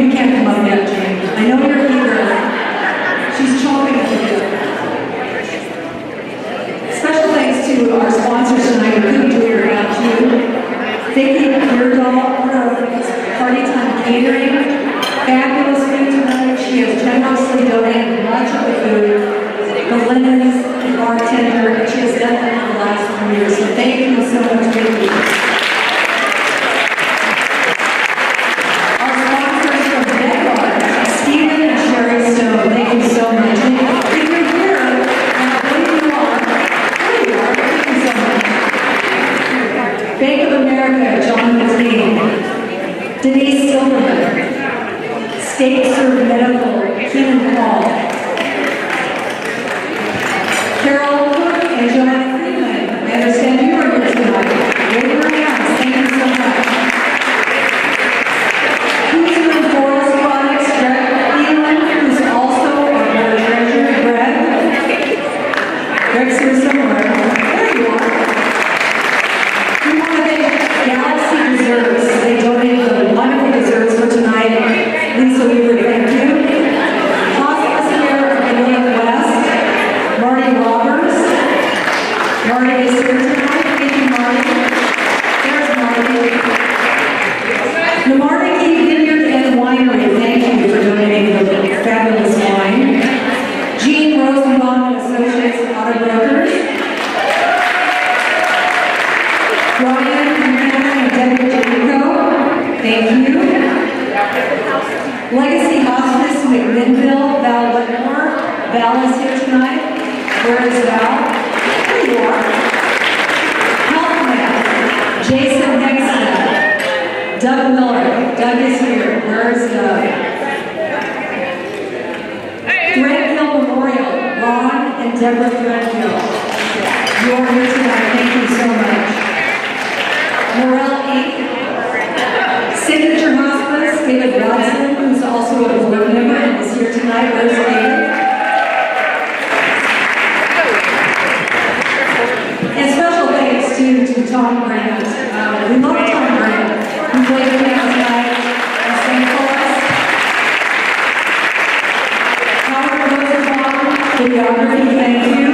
you can't come up yet, Jane. I know you're eager. She's chomping at the bit. Special thanks to our sponsors tonight, who couldn't do it without you. Vicky, your doll, Party Time Catering. Fabulous food tonight. She has generously donated much of the food, the linens, the bartender, and she has done that for the last 1 year. So thank you so much, Vicky. Our sponsors from Bedbar, Stephen and Sherry Stone, thank you so much. If you're here, and I believe you are, there you are, thank you so much. Bank of America, John McLean, Denise Silverman, State Serve Medical, Keenan Paul, Carol Cook and Joanna Freeman. I understand you are here tonight. Wave your hands. Thank you so much. Cruiser and Forest Products, Greg Cleveland, who's also our board treasurer, Greg. Greg's here somewhere. There you are. We want to thank Galaxy Desserts. They donated the wonderful desserts for tonight. Lisa Weaver, thank you. Hospice here in the Northwest, Marty Roberts. Marty is here tonight. Thank you, Marty. There's Marty. The Marty Vineyard and Winery, thank you for donating the fabulous wine. Gene Rosenbaum and Associates Auto Brokers. Brian and Debbie Jericho, thank you. Legacy Hospice, McMinnville, Val Whitmore. Val is here tonight. Where is Val? There you are. HealthNet, Jason Hexton, Doug Miller. Doug is here. Where is Doug? Threadgill Memorial, Ron and Deborah Threadgill. You are here tonight. Thank you so much. Morel Inc. Signature Hospice, David Rodson, who's also a board member and is here tonight. Where's David? And special thanks to Tom Grant. We love Tom Grant. He played the piano tonight and sang for us. Howard Rosenbaum, videography, thank you.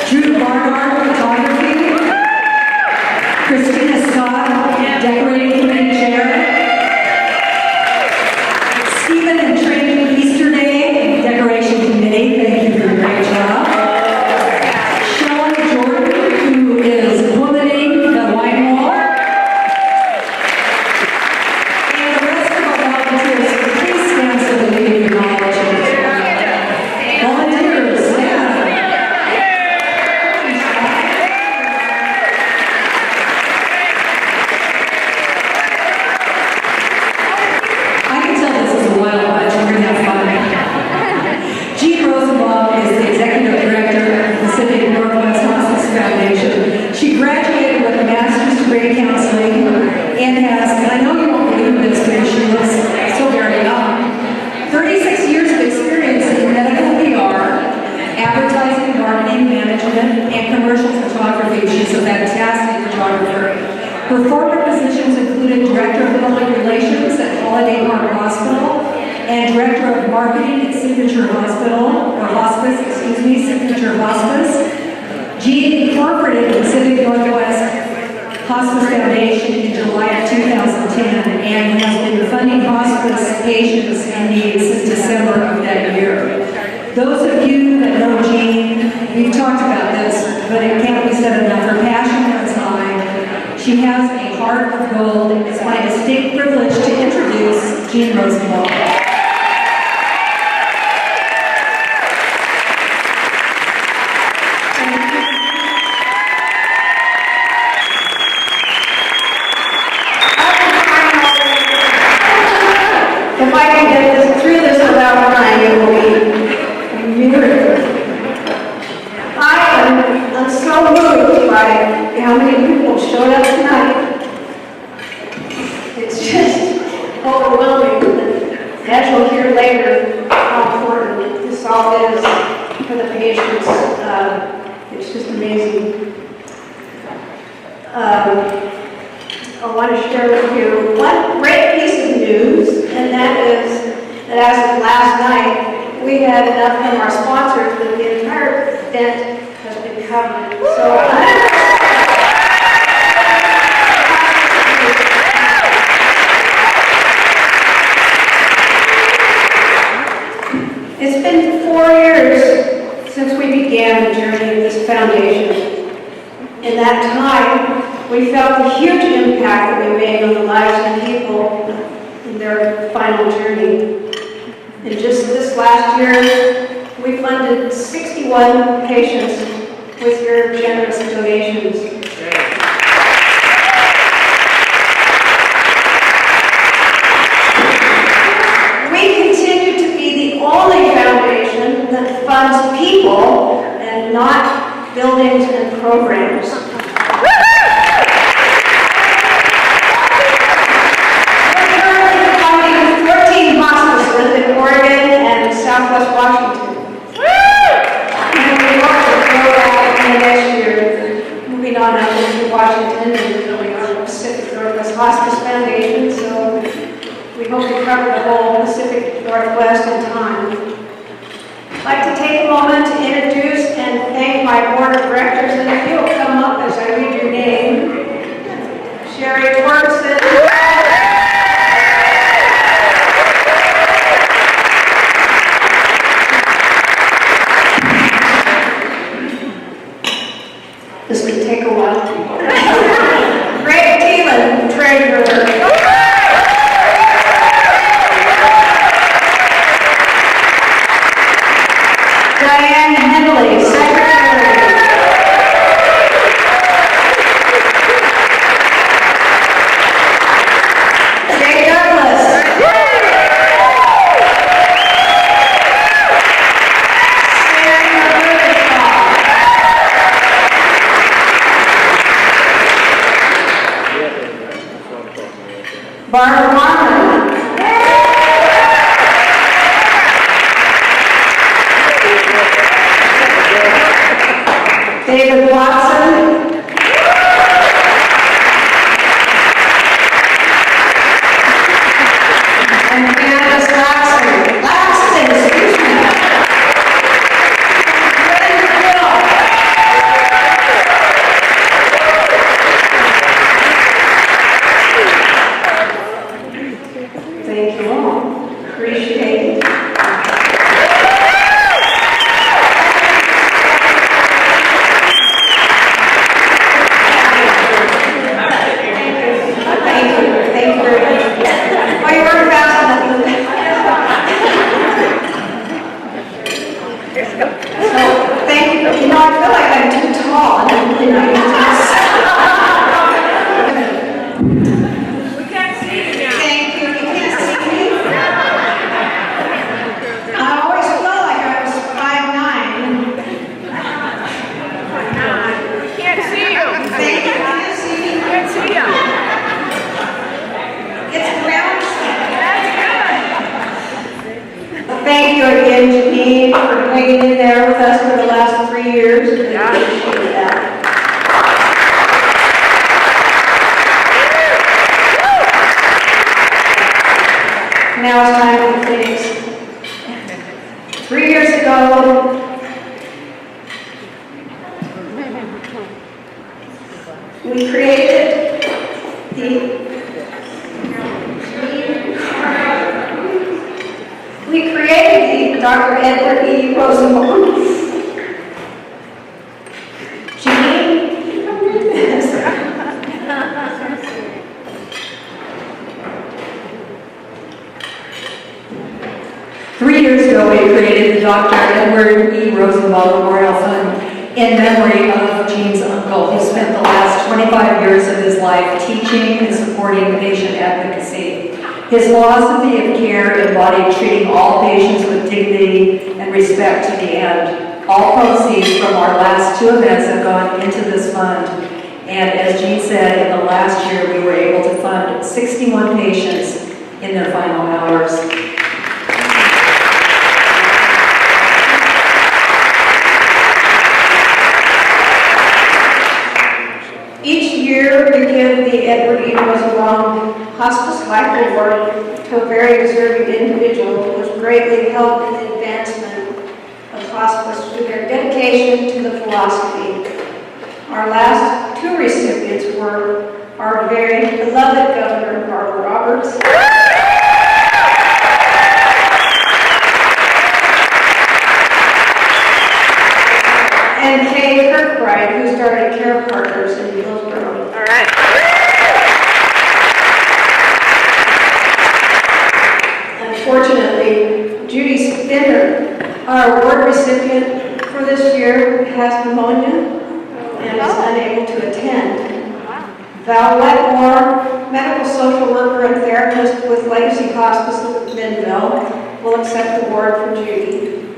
Drew Barnard, photography. Christina Scott, decorating committee chair. Stephen and Training Easter Day, decoration committee, thank you for a great job. Shelley Jordan, who is implementing the wine wall. And the rest of our volunteers, please stand so that we can acknowledge them. Volunteers, stand. Gene Rosenbaum is the Executive Director of the Pacific Northwest Hospice Foundation. She graduated with a master's degree in counseling and has, and I know you won't believe this because she looks so very young, 36 years of experience in medical PR, advertising, marketing, management, and commercial photography. She's a fantastic photographer. Her former positions included Director of Public Relations at Holiday Park Hospital and Director of Marketing at Signature Hospital, or Hospice, Signature Hospice. Gene incorporated the Pacific Northwest Hospice Foundation in July of 2010 and has been funding hospice patients in need since December of that year. Those of you that know Gene, we've talked about this, but it can't be said enough. Her passion runs high. She has a heart of gold. It's my distinct privilege to introduce Gene Rosenbaum. If I can get through this without crying, it will be a miracle. I'm so moved by how many people showed up tonight. It's just overwhelming. As you'll hear later, how important this all is for the patients. It's just amazing. I want to share with you one great piece of news, and and that is that as of last night, we had enough from our sponsors that the entire event has been covered. So it's been 4 years since we began the journey of this foundation. In that time, we felt the huge impact that we made on the lives of people in their final journey. And just this last year, we funded 61 patients with your generous donations. Only foundation that funds people and not buildings and programs. We're currently funding 14 hospices in Oregon and Southwest Washington. And we hope to grow that in the next year, moving on up into Washington and building our Pacific Northwest Hospice Foundation. So we hope to cover the whole Pacific Northwest in time. I'd like to take a moment to introduce and thank my board of directors, and if you'll come up as I read your name. Sherry Twerkson. This could take a while. Greg Thielen, treasurer. Diane Henley, secretary. Jay Douglas. Sarah Rubinstein. Barbara Martin. David Watson. And Candace Laxton. Laxton, excuse me. Thank you all. Appreciate it. Thank you again, Janine, for hanging in there with us for the last 3 years. I appreciate that. Now it's time for Phoenix. 3 years ago, we created the Dr. Edward E. Rosenbaum. Jean? 3 years ago, we created the Dr. Edward E. Rosenbaum Memorial Fund in memory of Jean's uncle, who spent the last 25 years of his life teaching and supporting patient advocacy. His philosophy of care embodied treating all patients with dignity and respect to the end. All proceeds from our last 2 events have gone into this fund. And as Jean said, in the last year, we were able to fund 61 patients in their final hours. Each year, we give the Edward E. Rosenbaum Hospice Life Award to a very deserving individual who has greatly helped in the advancement of hospice through their dedication to the philosophy. Our last two recipients were our very beloved Governor, Barbara Roberts, and Kay Kirkbride, who started Care Partners in Hillsborough. All right. Unfortunately, Judy Spinner, our award recipient for this year, has pneumonia and is unable to attend. Val Wetmore, medical social worker and therapist with Legacy Hospice of Minville, will accept the award for Judy.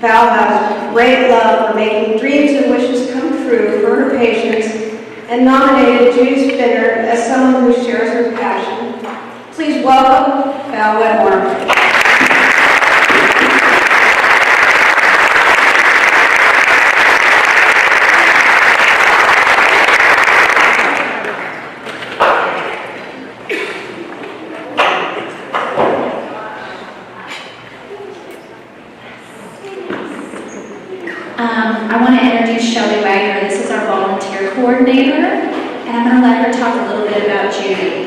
Val has great love for making dreams and wishes come true for her patients and nominated Judy Spinner as someone who shares her passion. Please welcome Val Wetmore. I want to introduce Shelley Wagner. This is our volunteer coordinator, and I'm going to let her talk a little bit about Judy.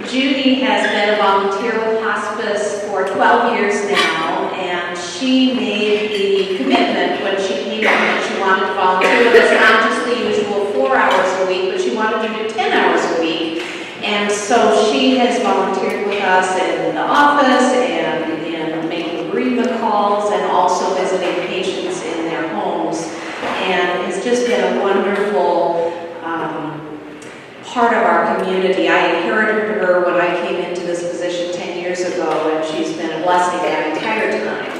Judy has been a volunteer with Hospice for 12 years now, and she made the commitment when she came in that she wanted to volunteer with us, not just the usual 4 hours a week, but she wanted to do 10 hours a week. And so she has volunteered with us in the office and in making bereavement calls and also visiting patients in their homes, and has just been a wonderful part of our community. I inherited her when I came into this position 10 years ago, and she's been a blessing that entire time.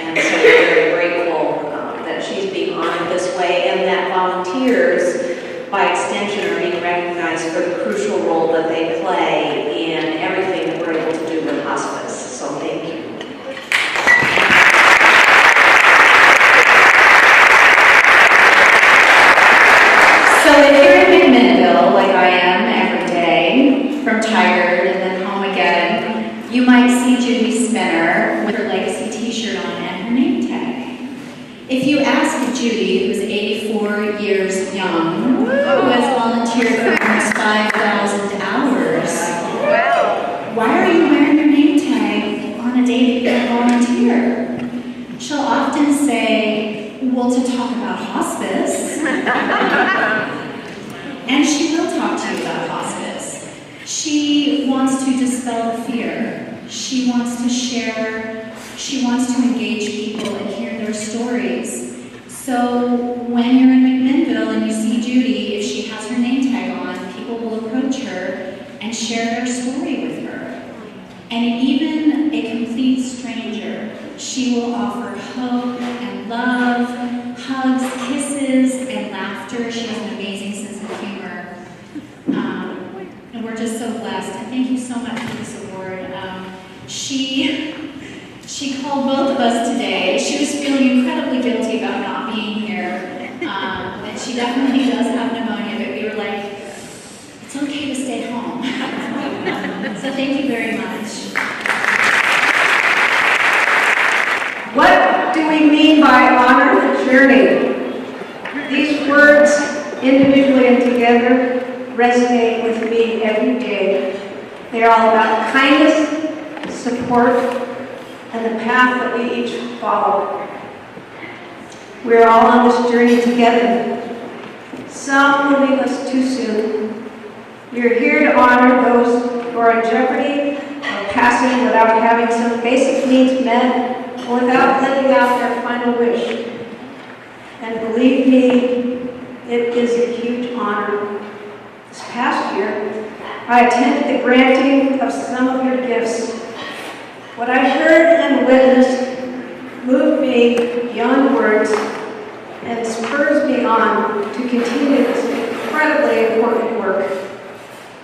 And so we're very grateful that she's being honored this way, and that volunteers, by extension, are being recognized for the crucial role that they play in everything that we're able to do with hospice. So thank you. So if you're in McMinnville, like I am every day, from Tigard and then home again, you might see Judy Spinner with her Legacy t-shirt on and her name tag. If you ask Judy, who's 84 years young, who has volunteered for almost 5,000 hours, why are you wearing your name tag on a day that you don't volunteer? She'll often say, well, to talk about hospice. And she will talk to you about hospice. She wants to dispel the fear. She wants to share. She wants to engage people and hear their stories. So when you're in McMinnville and you see Judy, if she has her name tag on, people will approach her and share their story with her. And even a complete stranger, she will offer hope and love, hugs, kisses, and laughter. She has an amazing sense of humor. And we're just so blessed. And thank you so much for this award. She called both of us today. She was feeling incredibly guilty about not being here. And she definitely does have pneumonia, but we were like, it's okay to stay home. So thank you very much. What do we mean by honor the journey? These words, individually and together, resonate with me every day. They are all about kindness, support, and the path that we each follow. We're all on this journey together. Some will leave us too soon. We're here to honor those who are in jeopardy of passing without having some basic needs met, or without living out their final wish. And believe me, it is a huge honor. This past year, I attended the granting of some of your gifts. What I heard and witnessed moved me beyond words and spurs me on to continue this incredibly important work.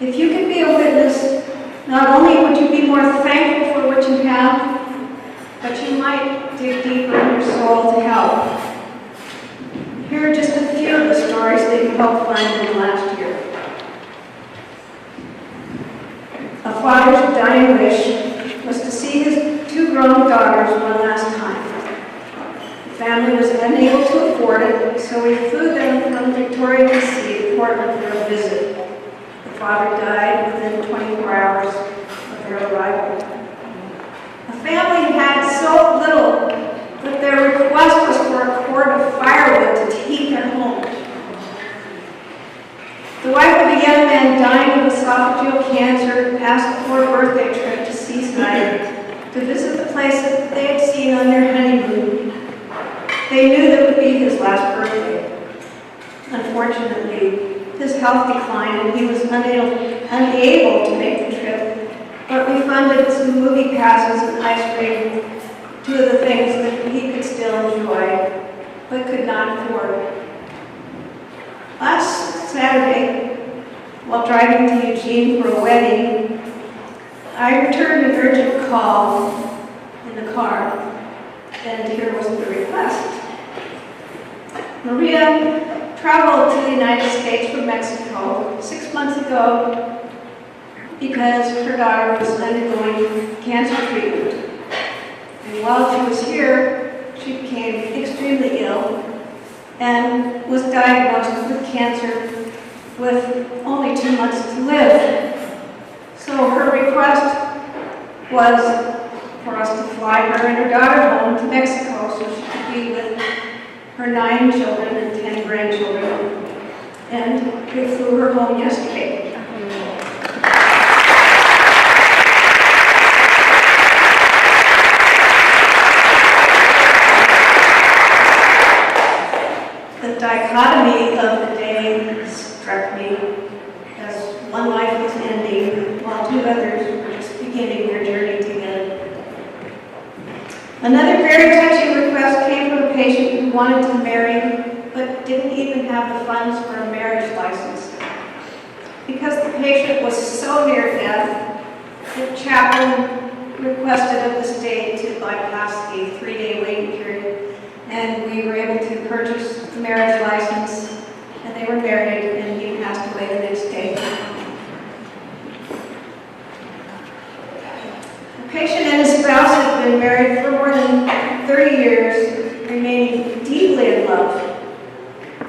If you could be a witness, not only would you be more thankful for what you have, but you might dig deeper in your soul to help. Here are just a few of the stories that you helped find in the last year. father's dying wish was to see his 2 grown daughters one last time. The family was unable to afford it, so we flew them from Victoria, D.C. to Portland for a visit. The father died within 24 hours of their arrival. The family had so little that their request was for a cord of firewood to take them home. The wife of a young man dying of esophageal cancer asked for a birthday trip to Seaside to visit the place that they had seen on their honeymoon. They knew that would be his last birthday. Unfortunately, his health declined and he was unable to make the trip, but we funded some movie passes and ice cream, 2 of the things that he could still enjoy, but could not afford. Last Saturday, while driving to Eugene for a wedding, I returned an urgent call in the car, and here was the request. Maria traveled to the United States from Mexico 6 months ago because her daughter was undergoing cancer treatment. And while she was here, she became extremely ill and was diagnosed with cancer with only 2 months to live. So her request was for us to fly her and her daughter home to Mexico so she could be with her 9 children and 10 grandchildren. And we flew her home yesterday. The dichotomy of the day struck me as one life was ending while 2 others were just beginning their journey together. Another very touching request came from a patient who wanted to marry but didn't even have the funds for a marriage license. Because the patient was so near death, the chaplain requested of the state to bypass the 3-day waiting period, and we were able to purchase the marriage license, and they were married, and he passed away the next day. The patient and his spouse had been married for more than 30 years, remaining deeply in love.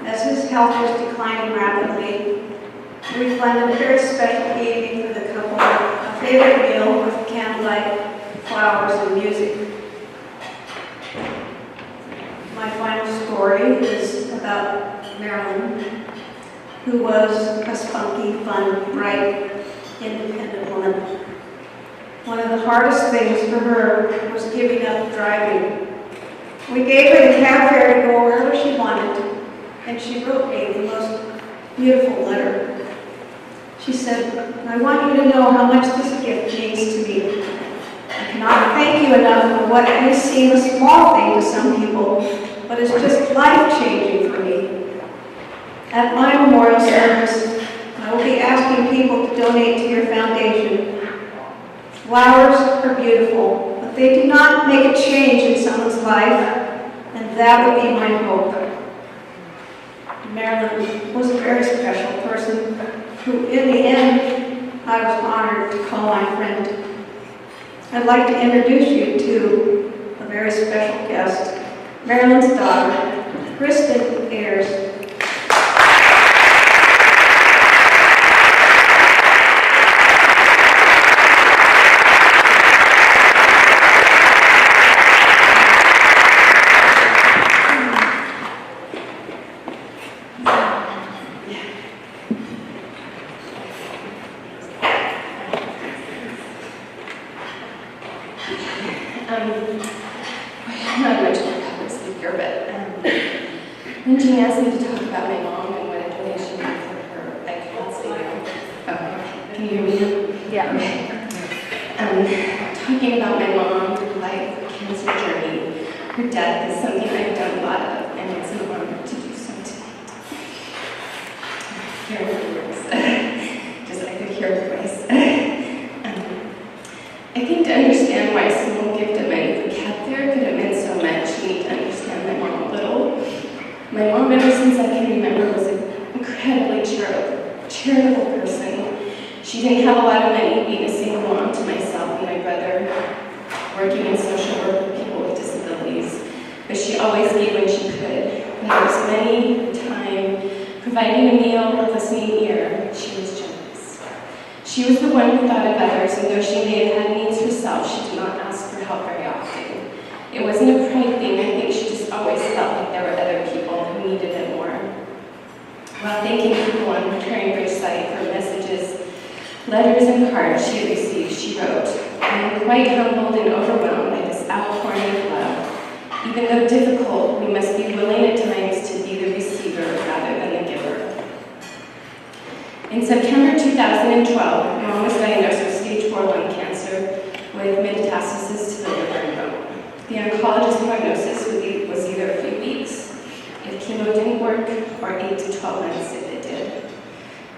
As his health was declining rapidly, we planned a very special evening for the couple, a favorite meal with candlelight, flowers, and music. My final story is about Marilyn, who was a spunky, fun, bright, independent woman. One of the hardest things for her was giving up driving. We gave her the cab fare to go wherever she wanted, and she wrote me the most beautiful letter. She said, "I want you to know how much this gift means to me. I cannot thank you enough for what may seem a small thing to some people, but is just life-changing for me. At my memorial service, I will be asking people to donate to your foundation. Flowers are beautiful, but they do not make a change in someone's life, and that would be my hope." Marilyn was a very special person who, in the end, I was honored to call my friend. I'd like to introduce you to a very special guest, Marilyn's daughter, Kristen Ayers. I'm not much of a public speaker, but when Jean asked me to talk about my mom and what a donation meant for her, I can't say no. Okay, can you hear me now? Yeah. Okay. Talking about my mom, her life, her cancer journey, her death is something I've done a lot of, and it's an honor to do so tonight. Hear her words. Just I could hear her voice. I think to understand why a small gift of money for cat there could have meant so much, you need to understand my mom a little. My mom, ever since I can remember, was an incredibly charitable person. She didn't have a lot of money, being a single always gave when she could. When there was many time, providing a meal, a listening ear, she was generous. She was the one who thought of others, and though she may have had needs herself, she did not ask for help very often. It wasn't a pride thing. I think she just always felt like there were other people who needed it more. While thanking people on her Caring Bridge site for messages, letters, and cards she had received, she wrote, "I am quite humbled and overwhelmed by this outpouring of love. Even though difficult, we must be willing at times to be the receiver rather than the giver." In September 2012, Mom was diagnosed with stage 4 lung cancer with metastasis to the liver and bone. The oncologist prognosis was either a few weeks if chemo didn't work, or 8 to 12 months if it did.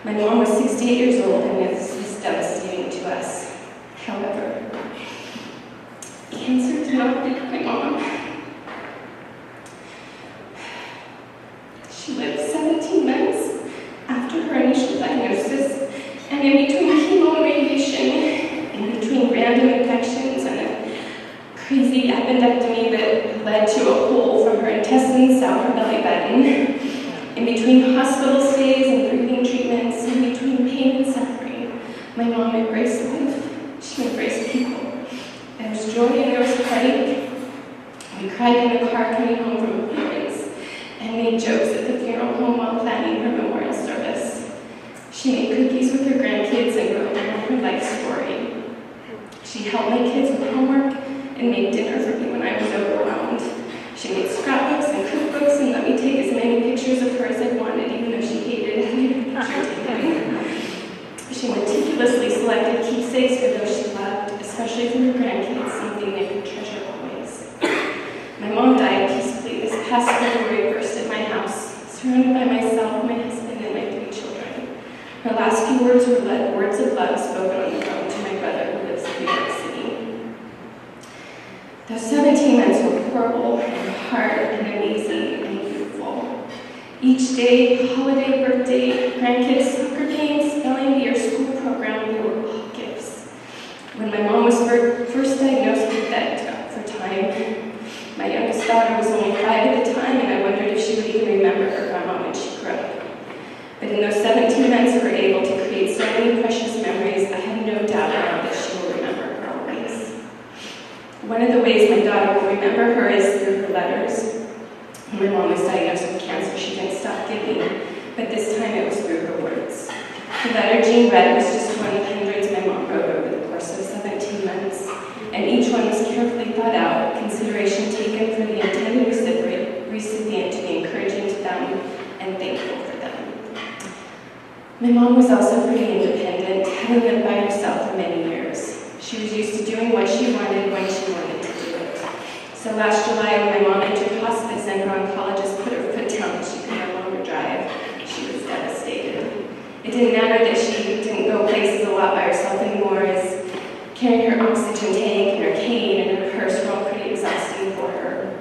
My mom was 68 years old, and this was devastating to us. However, cancer did not take my mom. She lived 17 months after her initial diagnosis, and in between chemo and radiation, in between random infections and a crazy appendectomy that led to a hole from her intestines down her belly button, in between hospital stays and breathing treatments, in between pain and suffering, my mom embraced life. She embraced people. There was joy and there was heartache. We cried in the car coming home from appointments and made jokes at the funeral home while planning her memorial service. She made cookies with her grandkids and wrote down her life story. She helped my kids with homework and made dinner for me when I was overwhelmed. She made scrapbooks and cookbooks and let me take as many pictures of her as I wanted, even though she hated having a picture taken. She meticulously selected keepsakes for those she loved, especially for her grandkids, something they could treasure always. My mom died peacefully this past February 1st at my house, surrounded by myself, my husband, and my 3 children. Her last few words were words of love spoken on the phone to my brother who lives in New York City. Those 17 months were horrible and hard and amazing and beautiful. Each day, holiday, birthday, grandkids, soccer games, spelling bee, or school program, they were all gifts. When my mom was first diagnosed with that for time, my youngest daughter was only 5 at the time, and I wondered if she would even remember her grandma when she grew up. But in those 17 months, we were able to create so many precious memories. I have no doubt now that she will remember her always. One of the ways my daughter will remember her is through her letters. When my mom was diagnosed with cancer, she didn't stop giving, but this time it was through her words. The letter Jean read was just one of hundreds my mom wrote over the course of 17 months, and each one was carefully thought out, consideration taken for the intended recipient to be encouraging to them and thankful for them. My mom was also pretty independent, having lived by herself for many years. She was used to doing what she wanted when she wanted to do it. So last July, when my mom entered hospice and her oncologist put her foot down that she could no longer drive, she was devastated. It didn't matter that she didn't go places a lot by herself anymore, as carrying her oxygen tank and her cane and her purse were all pretty exhausting for her.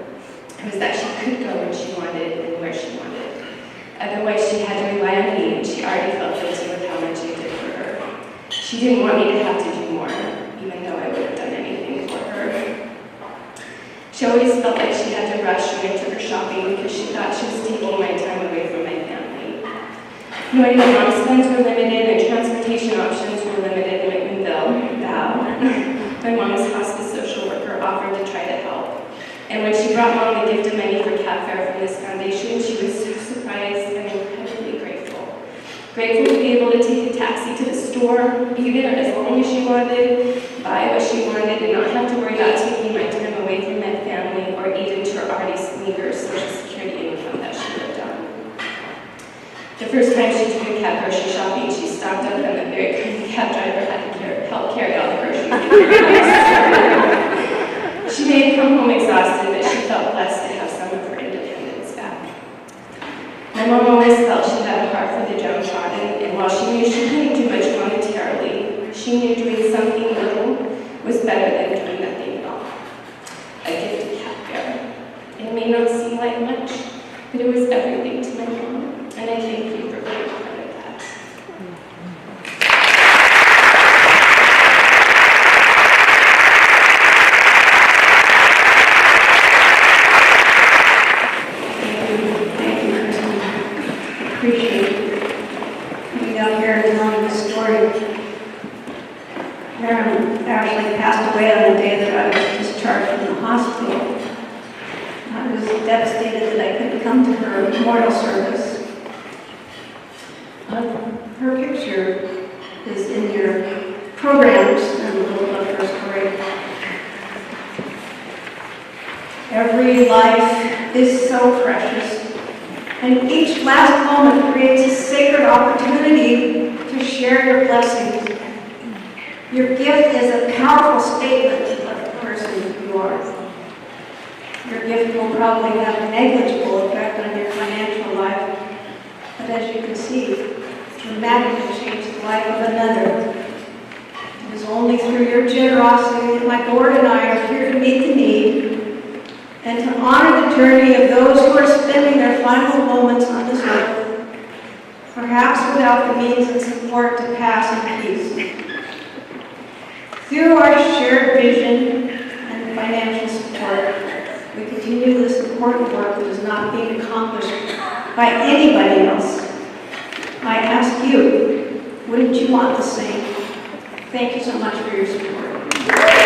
It was that she could go when she wanted and where she wanted. Otherwise, she had to rely on me, and she already felt guilty with how much I did for her. She didn't want me to have to do more, even though I would have done anything for her. She always felt like she had to rush when I took her shopping because she thought she was taking my time away from my family. Knowing my mom's funds were limited and transportation options were limited in McMinnville, my mom's hospice social worker offered to try to help. And when she brought Mom the gift of money for cab fare from this foundation, she was so surprised and incredibly grateful. Grateful to be able to take a taxi to the store, be there as long as she wanted, buy what she wanted, and not have to worry about taking my time away from my family or eat into her already meager Social Security income that she lived on. The first time she took a cab grocery shopping, she stopped up and the very kind cab driver had to help carry all the groceries. She may have come home exhausted, but she felt blessed to have some of her independence back. My mom always felt she had a heart for the downtrodden, and while she knew she couldn't do much monetarily, she knew doing something little was better than doing nothing at all. A gift of cab fare. It may not seem like much, but it was everything to my mom, and I thank you for being part of that. devastated that I couldn't come to her memorial service. Her picture is in your programs and a little of her story. Every life is so precious, and each last moment creates a sacred opportunity to share your blessings. Your gift is a powerful statement of the person you are. Your gift will probably have a negligible effect on your financial life, but as you can see, dramatically change the life of another. It is only through your generosity that my board and I are here to meet the need and to honor the journey of those who are spending their final moments on this earth, perhaps without the means and support to pass in peace. Through our shared vision and financial support, we continue this important work that is not being accomplished by anybody else. I ask you, wouldn't you want the same? Thank you so much for your support.